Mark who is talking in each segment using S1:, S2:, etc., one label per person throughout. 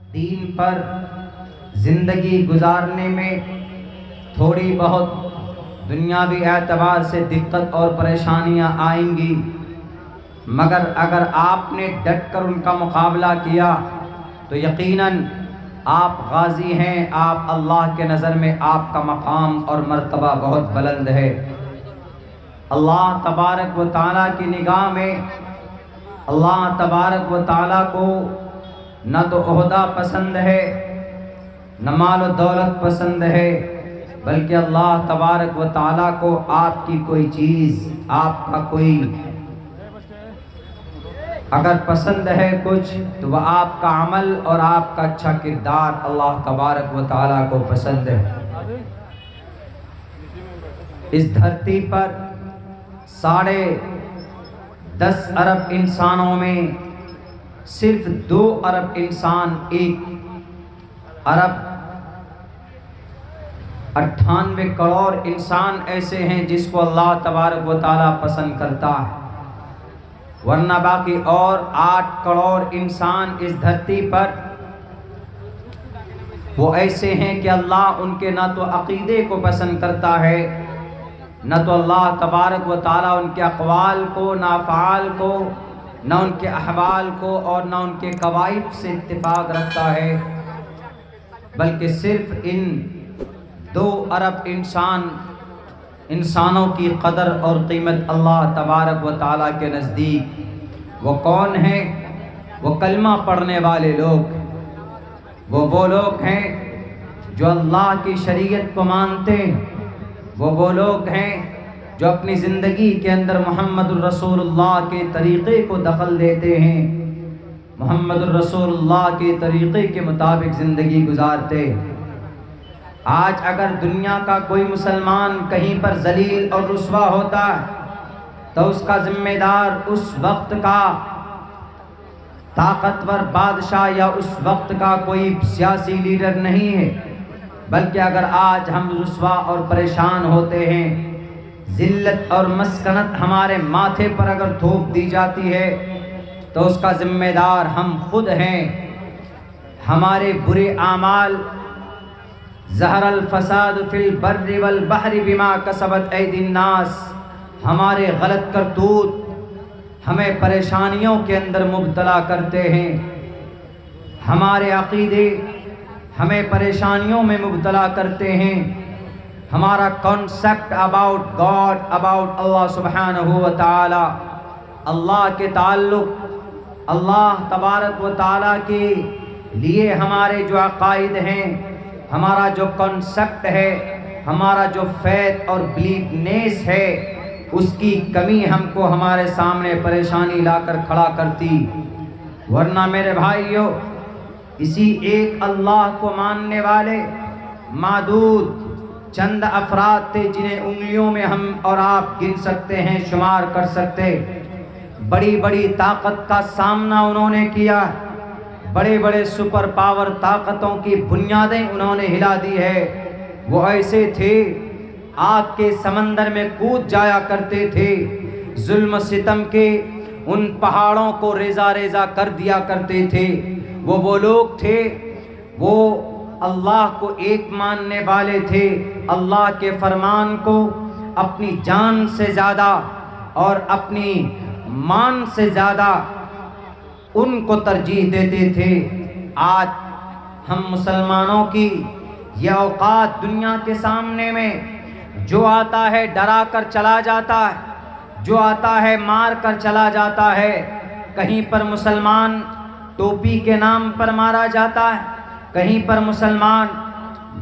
S1: دین پر زندگی گزارنے میں تھوڑی بہت دنیاوی اعتبار سے دقت اور پریشانیاں آئیں گی، مگر اگر آپ نے ڈٹ کر ان کا مقابلہ کیا تو یقیناً آپ غازی ہیں۔ آپ اللہ کے نظر میں آپ کا مقام اور مرتبہ بہت بلند ہے۔ اللہ تبارک و تعالیٰ کی نگاہ میں اللہ تبارک و تعالیٰ کو نہ تو عہدہ پسند ہے، نہ مال و دولت پسند ہے، بلکہ اللہ تبارک و تعالیٰ کو آپ کی کوئی چیز، آپ کا کوئی اگر پسند ہے کچھ تو وہ آپ کا عمل اور آپ کا اچھا کردار اللہ تبارک و تعالیٰ کو پسند ہے۔ اس دھرتی پر 10.5 ارب انسانوں میں صرف 2 ارب انسان 1 ارب 98 کروڑ انسان ایسے ہیں جس کو اللہ تبارک و تعالیٰ پسند کرتا ہے، ورنہ باقی اور 8 کروڑ انسان اس دھرتی پر وہ ایسے ہیں کہ اللہ ان کے نہ تو عقیدے کو پسند کرتا ہے، نہ تو اللہ تبارک و تعالیٰ ان کے اقوال کو، نہ افعال کو، نہ ان کے احوال کو اور نہ ان کے قواعد سے اتفاق رکھتا ہے، بلکہ صرف ان 2 ارب انسانوں کی قدر اور قیمت اللہ تبارک و تعالیٰ کے نزدیک وہ کون ہیں؟ وہ کلمہ پڑھنے والے لوگ، وہ لوگ ہیں جو اللہ کی شریعت کو مانتے ہیں، وہ لوگ ہیں جو اپنی زندگی کے اندر محمد الرسول اللہ کے طریقے کو دخل دیتے ہیں، محمد الرسول اللہ کے طریقے کے مطابق زندگی گزارتے۔ آج اگر دنیا کا کوئی مسلمان کہیں پر ذلیل اور رسوا ہوتا ہے تو اس کا ذمہ دار اس وقت کا طاقتور بادشاہ یا اس وقت کا کوئی سیاسی لیڈر نہیں ہے، بلکہ اگر آج ہم رسوا اور پریشان ہوتے ہیں، ذلت اور مسکنت ہمارے ماتھے پر اگر تھوپ دی جاتی ہے تو اس کا ذمہ دار ہم خود ہیں۔ ہمارے برے اعمال، ظہر الفساد فی البر والبحر بما کسبت ایدی الناس، ہمارے غلط کرتوت ہمیں پریشانیوں کے اندر مبتلا کرتے ہیں، ہمارے عقیدے ہمیں پریشانیوں میں مبتلا کرتے ہیں، ہمارا کانسیپٹ اباؤٹ گاڈ، اباؤٹ اللہ سبحانہ و تعالی، اللہ کے تعلق، اللہ تبارک و تعالیٰ کے لیے ہمارے جو عقائد ہیں، ہمارا جو کانسیپٹ ہے، ہمارا جو فیتھ اور بلیفنیس ہے، اس کی کمی ہم کو ہمارے سامنے پریشانی لا کر کھڑا کرتی۔ ورنہ میرے بھائیو، اسی ایک اللہ کو ماننے والے معدود چند افراد تھے جنہیں انگلیوں میں ہم اور آپ گن سکتے ہیں، شمار کر سکتے۔ بڑی بڑی طاقت کا سامنا انہوں نے کیا، بڑے بڑے سپر پاور طاقتوں کی بنیادیں انہوں نے ہلا دی ہے۔ وہ ایسے تھے آگ کے سمندر میں کود جایا کرتے تھے، ظلم و ستم کے ان پہاڑوں کو ریزہ ریزہ کر دیا کرتے تھے۔ وہ لوگ تھے، وہ اللہ کو ایک ماننے والے تھے، اللہ کے فرمان کو اپنی جان سے زیادہ اور اپنی مان سے زیادہ ان کو ترجیح دیتے تھے۔ آج ہم مسلمانوں کی یہ اوقات دنیا کے سامنے میں جو آتا ہے ڈرا کر چلا جاتا ہے، جو آتا ہے مار کر چلا جاتا ہے۔ کہیں پر مسلمان ٹوپی کے نام پر مارا جاتا ہے، کہیں پر مسلمان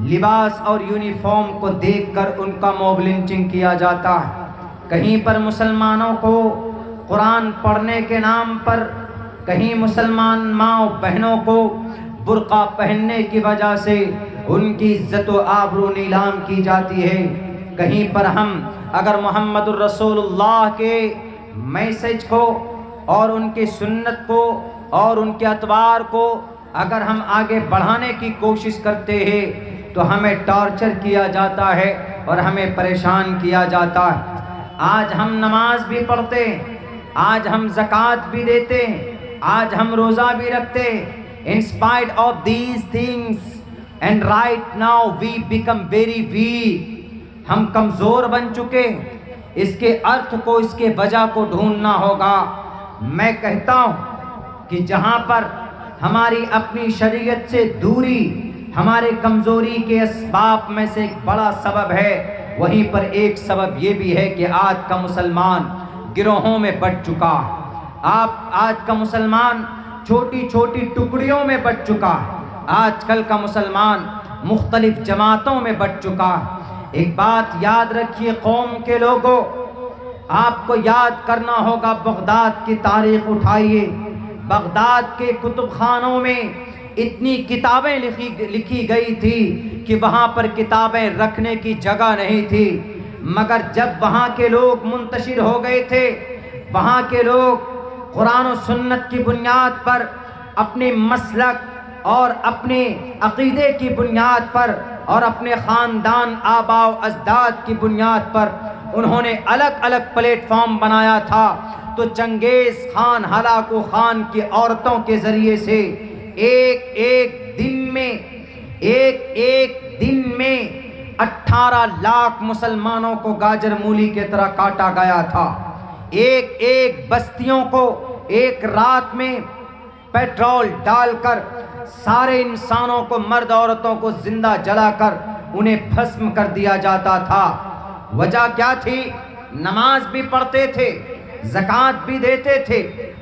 S1: لباس اور یونیفارم کو دیکھ کر ان کا موب لنچنگ کیا جاتا ہے، کہیں پر مسلمانوں کو قرآن پڑھنے کے نام پر، کہیں مسلمان ماں بہنوں کو برقع پہننے کی وجہ سے ان کی عزت و آبرو نیلام کی جاتی ہے۔ کہیں پر ہم اگر محمد الرسول اللہ کے میسج کو اور ان کی سنت کو اور ان کے اطوار کو اگر ہم آگے بڑھانے کی کوشش کرتے ہیں تو ہمیں ٹارچر کیا جاتا ہے اور ہمیں پریشان کیا جاتا ہے۔ آج ہم نماز بھی پڑھتے ہیں، آج ہم زکوٰۃ بھی دیتے ہیں، آج ہم روزہ بھی رکھتے ہیں، In spite of these things, and right now we become very weak. ہم کمزور بن چکے. اس کے ارتھ کو, اس کے وجہ کو ڈھونڈنا ہوگا. میں کہتا ہوں کہ جہاں پر ہماری اپنی شریعت سے دوری ہمارے کمزوری کے اسباب میں سے ایک بڑا سبب ہے, وہیں پر ایک سبب یہ بھی ہے کہ آج کا مسلمان گروہوں میں بٹ چکا. آج کا مسلمان چھوٹی چھوٹی ٹکڑیوں میں بٹ چکا. آج کل کا مسلمان مختلف جماعتوں میں بٹ چکا. ایک بات یاد رکھیے قوم کے لوگوں, آپ کو یاد کرنا ہوگا بغداد کی تاریخ اٹھائیے. بغداد کے کتب خانوں میں اتنی کتابیں لکھی گئی تھی کہ وہاں پر کتابیں رکھنے کی جگہ نہیں تھی. مگر جب وہاں کے لوگ منتشر ہو گئے تھے, وہاں کے لوگ قرآن و سنت کی بنیاد پر, اپنے مسلک اور اپنے عقیدے کی بنیاد پر اور اپنے خاندان آباء و اجداد کی بنیاد پر انہوں نے الگ الگ پلیٹ فارم بنایا تھا. تو چنگیز خان ہلاکو خان کی عورتوں کے ذریعے سے ایک دن میں 18 لاکھ مسلمانوں کو گاجر مولی کی طرح کاٹا گیا تھا. ایک بستیوں کو ایک رات میں پیٹرول ڈال کر سارے انسانوں کو, مرد عورتوں کو زندہ جلا کر انہیں بھسم کر دیا جاتا تھا. وجہ کیا تھی؟ نماز بھی پڑھتے تھے, زکوٰۃ بھی دیتے تھے.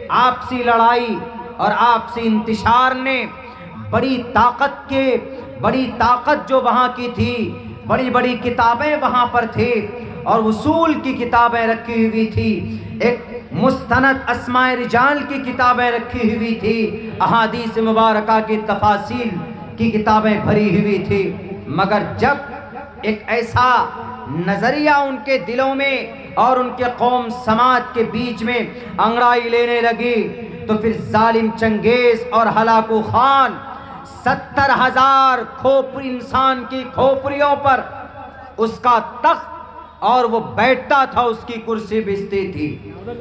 S1: آپسی لڑائی اور آپسی انتشار نے بڑی طاقت جو وہاں کی تھی, بڑی بڑی کتابیں وہاں پر تھی اور اصول کی کتابیں رکھی ہوئی تھی, ایک مستند اسماء رجال کی کتابیں رکھی ہوئی تھی, احادیث مبارکہ کی تفاصیل کی کتابیں بھری ہوئی تھی. مگر جب ایک ایسا نظریہ ان کے دلوں میں اور ان کے قوم سماج کے بیچ میں انگڑائی لینے لگی, تو پھر ظالم چنگیز اور ہلاکو خان 70,000 کھوپڑی انسان کی کھوپڑیوں پر اس کا تخت اور وہ بیٹھتا تھا, اس کی کرسی بچتی تھی.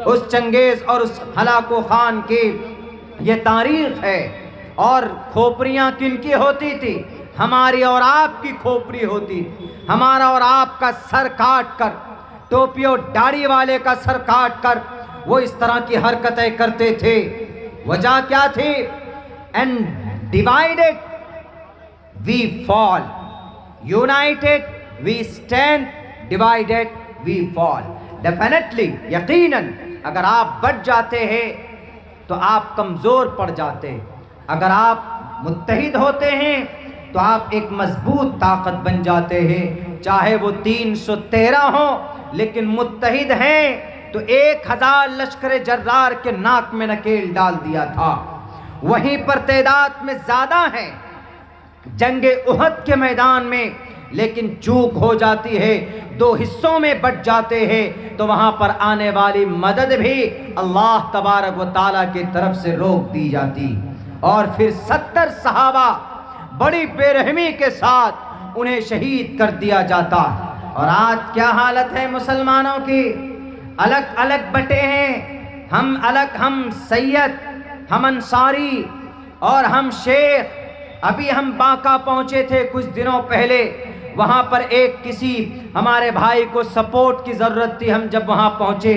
S1: اس چنگیز اور اس ہلاکو خان کی یہ تاریخ ہے. اور کھوپڑیاں کن کی ہوتی تھی؟ ہماری اور آپ کی کھوپڑی ہوتی. ہمارا اور آپ کا سر کاٹ کر, ٹوپی اور داڑھی والے کا سر کاٹ کر وہ اس طرح کی حرکتیں کرتے تھے. وجہ کیا تھی؟ and divided we fall, united we stand, divided we fall. definitely, یقیناً اگر آپ بٹ جاتے ہیں تو آپ کمزور پڑ جاتے ہیں. اگر آپ متحد ہوتے ہیں تو آپ ایک مضبوط طاقت بن جاتے ہیں. چاہے وہ 313 ہوں لیکن متحد ہیں تو 1000 لشکر جرار کے ناک میں نکیل ڈال دیا تھا. وہیں پر تعداد میں زیادہ ہیں جنگ احد کے میدان میں, لیکن چوک ہو جاتی ہے, 2 حصوں میں بٹ جاتے ہیں, تو وہاں پر آنے والی مدد بھی اللہ تبارک و تعالیٰ کی طرف سے روک دی جاتی. اور پھر 70 صحابہ بڑی بے رحمی کے ساتھ انہیں شہید کر دیا جاتا. اور آج کیا حالت ہے مسلمانوں کی؟ الگ الگ بٹے ہیں. ہم الگ, ہم سید, ہم انصاری اور ہم شیخ. ابھی ہم باقا پہنچے تھے کچھ دنوں پہلے, وہاں پر ایک کسی ہمارے بھائی کو سپورٹ کی ضرورت تھی. ہم جب وہاں پہنچے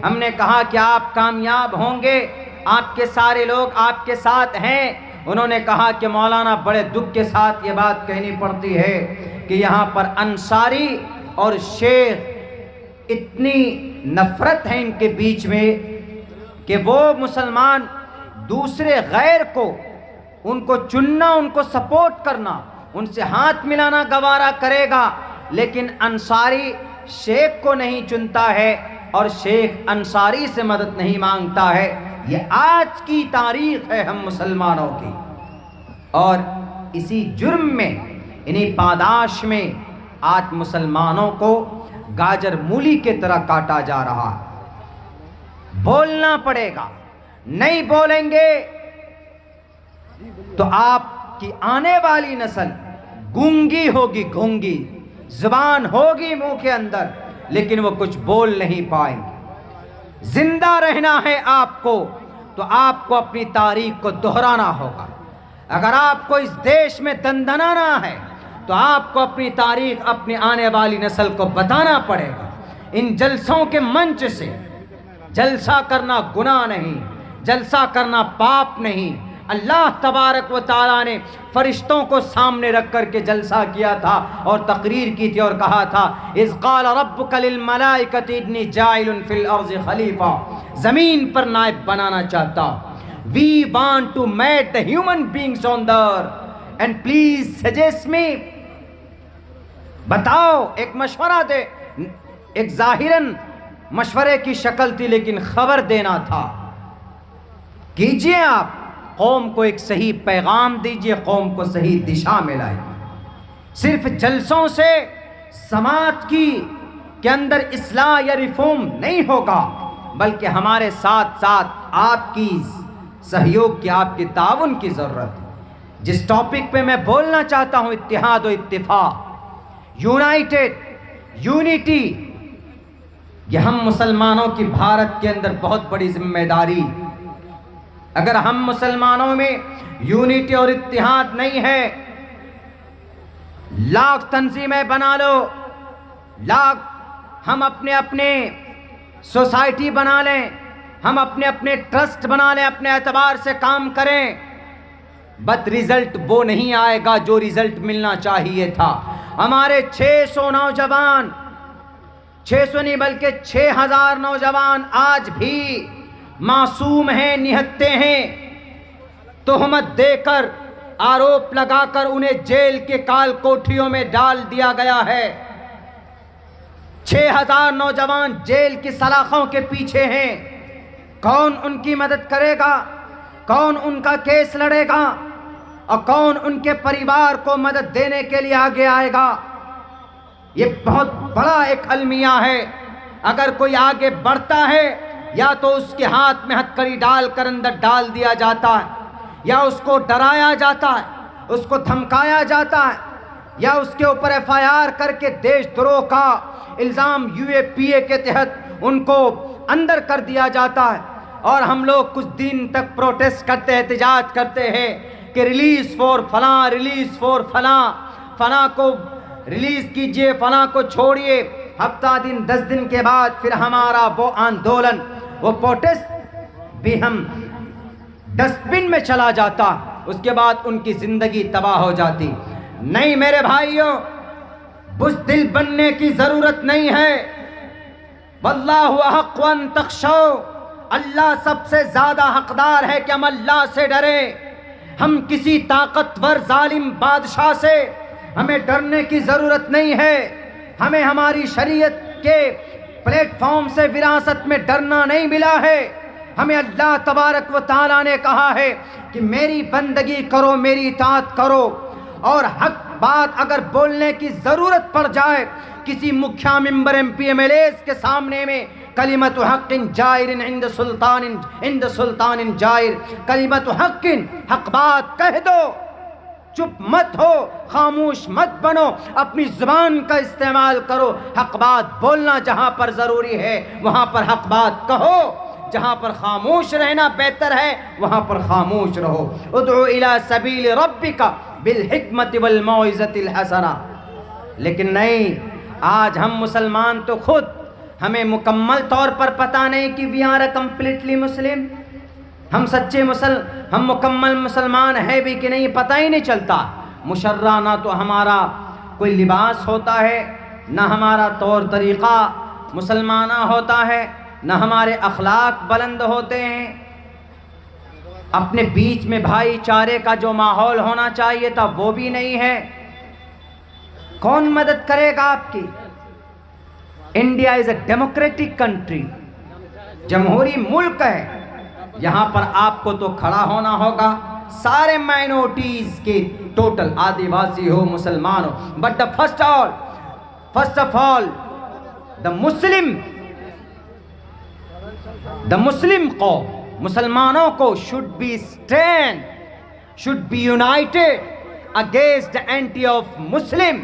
S1: ہم نے کہا کہ آپ کامیاب ہوں گے, آپ کے سارے لوگ آپ کے ساتھ ہیں. انہوں نے کہا کہ مولانا بڑے دکھ کے ساتھ یہ بات کہنی پڑتی ہے کہ یہاں پر انصاری اور شیخ اتنی نفرت ہے ان کے بیچ میں کہ وہ مسلمان دوسرے غیر کو, ان کو چننا, ان کو سپورٹ کرنا, ان سے ہاتھ ملانا گوارا کرے گا, لیکن انصاری شیخ کو نہیں چنتا ہے اور شیخ انصاری سے مدد نہیں مانگتا ہے. یہ آج کی تاریخ ہے ہم مسلمانوں کی. اور اسی جرم میں, انہی پاداش میں آج مسلمانوں کو گاجر مولی کے طرح کاٹا جا رہا. بولنا پڑے گا, نہیں بولیں گے تو آپ کی آنے والی نسل گونگی ہوگی, گونگی زبان ہوگی منہ کے اندر لیکن وہ کچھ بول نہیں پائیں گے. زندہ رہنا ہے آپ کو تو آپ کو اپنی تاریخ کو دہرانا ہوگا. اگر آپ کو اس دیش میں دندنانا ہے تو آپ کو اپنی تاریخ اپنی آنے والی نسل کو بتانا پڑے گا۔ ان جلسوں کے منچ سے جلسہ کرنا گناہ نہیں، جلسہ کرنا پاپ نہیں۔ اللہ تبارک و تعالیٰ نے فرشتوں کو سامنے رکھ کر کے جلسہ کیا تھا اور تقریر کی تھی اور کہا تھا اذ قال ربک للملائکۃ انی جاعل فی الارض خلیفہ، زمین پر نائب بنانا چاہتا ہوں۔ We want to meet the human beings on the earth and please suggest me، بتاؤ، ایک مشورہ دے۔ ایک ظاہراً مشورے کی شکل تھی لیکن خبر دینا تھا، کیجئے آپ، قوم کو ایک صحیح پیغام دیجئے، قوم کو صحیح دشا میں لائیے۔ صرف جلسوں سے سماج کے اندر اصلاح یا ریفارم نہیں ہوگا، بلکہ ہمارے ساتھ ساتھ آپ کی سہیوگ کی، آپ کی تعاون کی ضرورت ہے۔ جس ٹاپک پہ میں بولنا چاہتا ہوں اتحاد و اتفاق، یونائٹڈ، یونٹی، یہ ہم مسلمانوں کی بھارت کے اندر بہت بڑی ذمہ داری۔ اگر ہم مسلمانوں میں یونٹی اور اتحاد نہیں ہے، لاکھ تنظیمیں بنا لو، لاکھ ہم اپنے سوسائٹی بنا لیں، ہم اپنے ٹرسٹ بنا لیں، اپنے اعتبار سے کام کریں، بٹ رزلٹ وہ نہیں آئے گا جو رزلٹ ملنا چاہیے تھا۔ ہمارے 600 نوجوان، 600 نہیں بلکہ 6000 نوجوان آج بھی معصوم ہیں، نہتے ہیں، تہمت دے کر، آروپ لگا کر انہیں جیل کے کال کوٹھیوں میں ڈال دیا گیا ہے۔ 6000 نوجوان جیل کی سلاخوں کے پیچھے ہیں۔ کون ان کی مدد کرے گا؟ کون ان کا کیس لڑے گا؟ اور کون ان کے پریوار کو مدد دینے کے لیے آگے آئے گا؟ یہ بہت بڑا ایک المیہ ہے۔ اگر کوئی آگے بڑھتا ہے یا تو اس کے ہاتھ میں ہتھکڑی ڈال کر اندر ڈال دیا جاتا ہے، یا اس کو ڈرایا جاتا ہے، اس کو دھمکایا جاتا ہے، یا اس کے اوپر FIR کر کے دیش دروہ کا الزام UAPA کے تحت ان کو اندر کر دیا جاتا ہے۔ اور ہم لوگ کچھ دن تک پروٹیسٹ کرتے، احتجاج کرتے ہیں کہ ریلیز فور فلاں، ریلیز فور فلاں، فلاں کو ریلیز کیجئے، فلاں کو چھوڑیے۔ ہفتہ دن 10 دن کے بعد پھر ہمارا وہ آندولن، وہ پروٹیسٹ بھی ہم ڈسٹ بن میں چلا جاتا، اس کے بعد ان کی زندگی تباہ ہو جاتی۔ نہیں میرے بھائیوں، بزدل بننے کی ضرورت نہیں ہے۔ واللہ احق ان تخشوا، اللہ سب سے زیادہ حقدار ہے کہ ہم اللہ سے ڈریں۔ ہم کسی طاقتور ظالم بادشاہ سے ہمیں ڈرنے کی ضرورت نہیں ہے۔ ہمیں ہماری شریعت کے پلیٹ فارم سے وراثت میں ڈرنا نہیں ملا ہے۔ ہمیں اللہ تبارک و تعالیٰ نے کہا ہے کہ میری بندگی کرو، میری اطاعت کرو، اور حق بات اگر بولنے کی ضرورت پڑ جائے کسی مکھیا ممبر MP MLAs کے سامنے میں، کلمت حق جائر عند سلطان جائر، کلمت حق، حق بات کہہ دو، چپ مت ہو، خاموش مت بنو، اپنی زبان کا استعمال کرو، حق بات بولنا جہاں پر ضروری ہے وہاں پر حق بات کہو، جہاں پر خاموش رہنا بہتر ہے وہاں پر خاموش رہو۔ ادعو الی سبیل ربک بالحکمت والموعظۃ الحسنہ۔ لیکن نہیں، آج ہم مسلمان تو خود ہمیں مکمل طور پر پتہ نہیں کہ وی آر اے کمپلیٹلی مسلم، ہم سچے ہم مکمل مسلمان ہیں بھی کہ نہیں، پتہ ہی نہیں چلتا۔ مشرہ نہ تو ہمارا کوئی لباس ہوتا ہے، نہ ہمارا طور طریقہ مسلمانہ ہوتا ہے، نہ ہمارے اخلاق بلند ہوتے ہیں، اپنے بیچ میں بھائی چارے کا جو ماحول ہونا چاہیے تھا وہ بھی نہیں ہے۔ کون مدد کرے گا آپ کی؟ India is a democratic country, جمہوری ملک ہے، یہاں پر آپ کو تو کھڑا ہونا ہوگا، سارے مائنورٹیز کے ٹوٹل، آدیواسی ہو، مسلمان ہو، بٹ فرسٹ آف آل دا مسلم قوم، مسلمانوں کو should be united against the anti of Muslim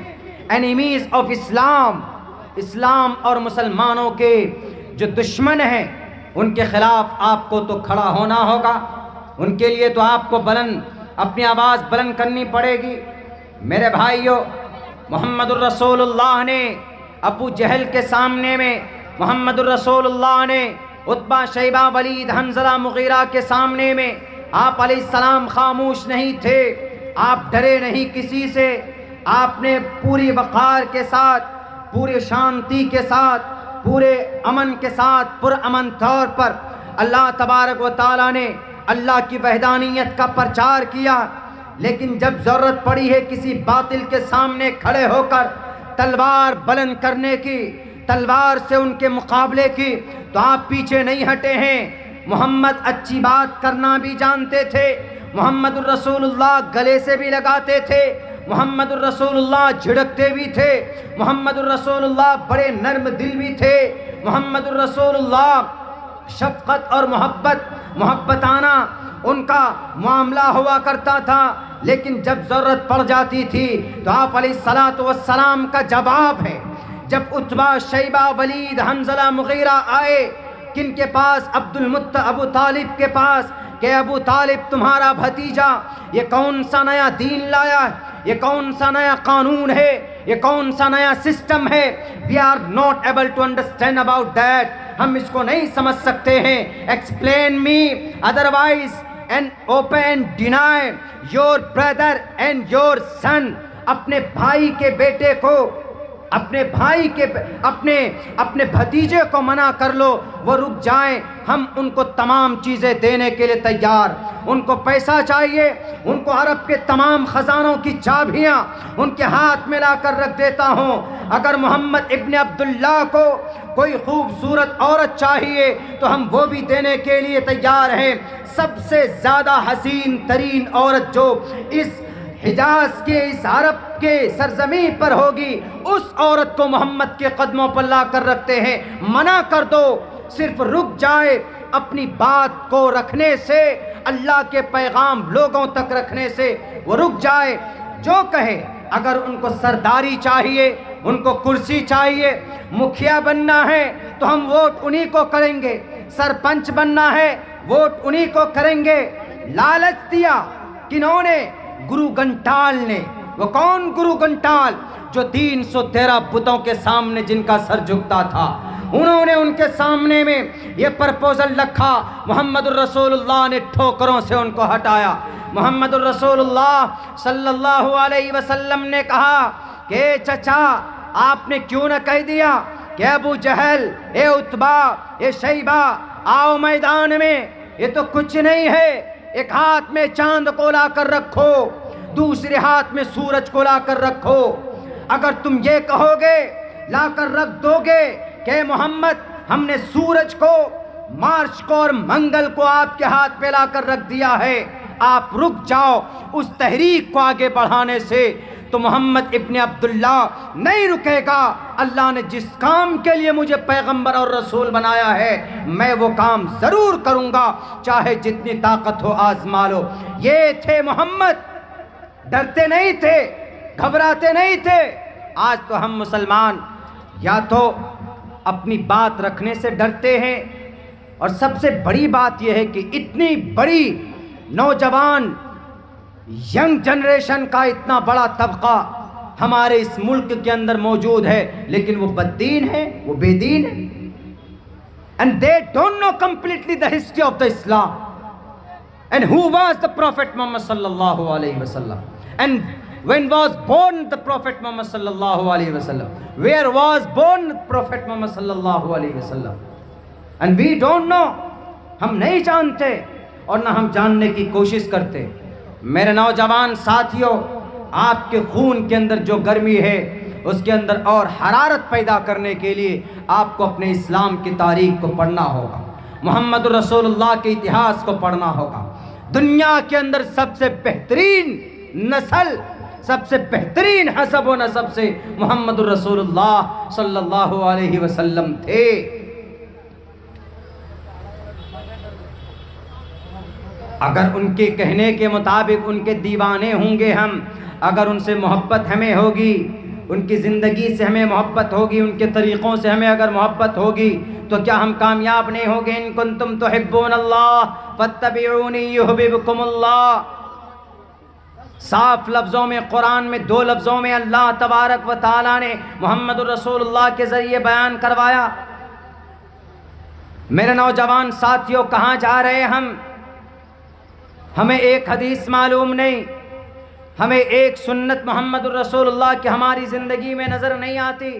S1: enemies of Islam۔ اسلام اور مسلمانوں کے جو دشمن ہیں ان کے خلاف آپ کو تو کھڑا ہونا ہوگا، ان کے لیے تو آپ کو بلند اپنی آواز بلند کرنی پڑے گی۔ میرے بھائیوں، محمد الرسول اللہ نے ابو جہل کے سامنے میں، محمد الرسول اللہ نے عتبہ، شیبہ، ولید، حنظلہ، مغیرہ کے سامنے میں آپ علیہ السلام خاموش نہیں تھے، آپ ڈرے نہیں کسی سے، آپ نے پوری وقار کے ساتھ، پورے شانتی کے ساتھ، پورے امن کے ساتھ، پرامن طور پر اللہ تبارک و تعالیٰ نے اللہ کی وحدانیت کا پرچار کیا۔ لیکن جب ضرورت پڑی ہے کسی باطل کے سامنے کھڑے ہو کر تلوار بلند کرنے کی، تلوار سے ان کے مقابلے کی، تو آپ پیچھے نہیں ہٹے ہیں۔ محمد اچھی بات کرنا بھی جانتے تھے، محمد الرسول اللہ گلے سے بھی لگاتے تھے، محمد الرسول اللہ جھڑکتے بھی تھے، محمد الرسول اللہ بڑے نرم دل بھی تھے، محمد الرسول اللہ شفقت اور محبتانہ ان کا معاملہ ہوا کرتا تھا۔ لیکن جب ضرورت پڑ جاتی تھی تو آپ علیہ الصلاۃ والسلام کا جواب ہے۔ جب عتبہ، شیبہ، ولید، حنظلہ، مغیرہ آئے، کن کے پاس؟ ابو طالب کے پاس، کہ ابو طالب تمہارا بھتیجا یہ کون سا نیا دین لایا ہے، یہ کون سا نیا قانون ہے، یہ کون سا نیا سسٹم ہے؟ We are not able to understand about that, ہم اس کو نہیں سمجھ سکتے ہیں۔ Explain me otherwise and open deny your brother and your son, اپنے بھائی کے بیٹے کو، اپنے بھتیجے کو منع کر لو، وہ رک جائیں، ہم ان کو تمام چیزیں دینے کے لیے تیار۔ ان کو پیسہ چاہیے، ان کو عرب کے تمام خزانوں کی چابیاں ان کے ہاتھ میں لا کر رکھ دیتا ہوں۔ اگر محمد ابن عبداللہ کو کوئی خوبصورت عورت چاہیے تو ہم وہ بھی دینے کے لیے تیار ہیں۔ سب سے زیادہ حسین ترین عورت جو اس حجاز کے، اس عرب کے سرزمین پر ہوگی، اس عورت کو محمد کے قدموں پر لا کر رکھتے ہیں۔ منع کر دو، صرف رک جائے اپنی بات کو رکھنے سے، اللہ کے پیغام لوگوں تک رکھنے سے، وہ رک جائے، جو کہے۔ اگر ان کو سرداری چاہیے، ان کو کرسی چاہیے، مکھیا بننا ہے تو ہم ووٹ انہی کو کریں گے، سرپنچ بننا ہے ووٹ انہی کو کریں گے۔ لالچ دیا کنہوں نے؟ گرو گھنٹال نے۔ وہ کون گرو گھنٹال؟ جو 313 بتوں کے سامنے جن کا سر جھکتا تھا، انہوں نے ان کے سامنے میں یہ پرپوزل رکھا، محمد الرسول اللہ نے ٹھوکروں سے ان کو ہٹایا۔ محمد الرسول اللہ صلی اللہ علیہ وسلم نے کہا کہ چچا آپ نے کیوں نہ کہہ دیا کہ ابو جہل، اے عتبہ، اے شیبہ، آؤ میدان میں، یہ تو کچھ نہیں ہے، ایک ہاتھ میں چاند کو لا کر رکھو، دوسرے ہاتھ میں سورج کو لا کر رکھو۔ اگر تم یہ کہو گے، لا کر رکھ دو گے کہ محمد ہم نے سورج کو، مارچ کو اور منگل کو آپ کے ہاتھ پہ لا کر رکھ دیا ہے، آپ رک جاؤ اس تحریک کو آگے بڑھانے سے، تو محمد ابن عبداللہ نہیں رکے گا۔ اللہ نے جس کام کے لیے مجھے پیغمبر اور رسول بنایا ہے، میں وہ کام ضرور کروں گا، چاہے جتنی طاقت ہو آزما لو۔ یہ تھے محمد، ڈرتے نہیں تھے، گھبراتے نہیں تھے۔ آج تو ہم مسلمان یا تو اپنی بات رکھنے سے ڈرتے ہیں، اور سب سے بڑی بات یہ ہے کہ اتنی بڑی نوجوان ینگ جنریشن کا اتنا بڑا طبقہ ہمارے اس ملک کے اندر موجود ہے، لیکن وہ بددین ہے، وہ بے دین ہے، and they don't know completely the history of the Islam and who was the Prophet Muhammad sallallahu alayhi wasallam, and when was born the Prophet Muhammad sallallahu alayhi wasallam, where was born the Prophet Muhammad sallallahu alayhi wasallam, and we don't know، ہم نہیں جانتے اور نہ ہم جاننے کی کوشش کرتے۔ میرے نوجوان ساتھیوں، آپ کے خون کے اندر جو گرمی ہے، اس کے اندر اور حرارت پیدا کرنے کے لیے آپ کو اپنے اسلام کی تاریخ کو پڑھنا ہوگا، محمد رسول اللہ کے اتہاس کو پڑھنا ہوگا۔ دنیا کے اندر سب سے بہترین نسل، سب سے بہترین حسب و نسب سے محمد رسول اللہ صلی اللہ علیہ وسلم تھے۔ اگر ان کے کہنے کے مطابق ان کے دیوانے ہوں گے ہم، اگر ان سے محبت ہمیں ہوگی، ان کی زندگی سے ہمیں محبت ہوگی، ان کے طریقوں سے ہمیں اگر محبت ہوگی، تو کیا ہم کامیاب نہیں ہوں گے؟ ان کنتم تحبون اللہ فاتبعونی یحببکم اللہ۔ صاف لفظوں میں قرآن میں 2 لفظوں میں اللہ تبارک و تعالیٰ نے محمد الرسول اللہ کے ذریعے بیان کروایا۔ میرے نوجوان ساتھیوں، کہاں جا رہے ہیں ہمیں ایک حدیث معلوم نہیں، ہمیں ایک سنت محمد الرسول اللہ کی ہماری زندگی میں نظر نہیں آتی۔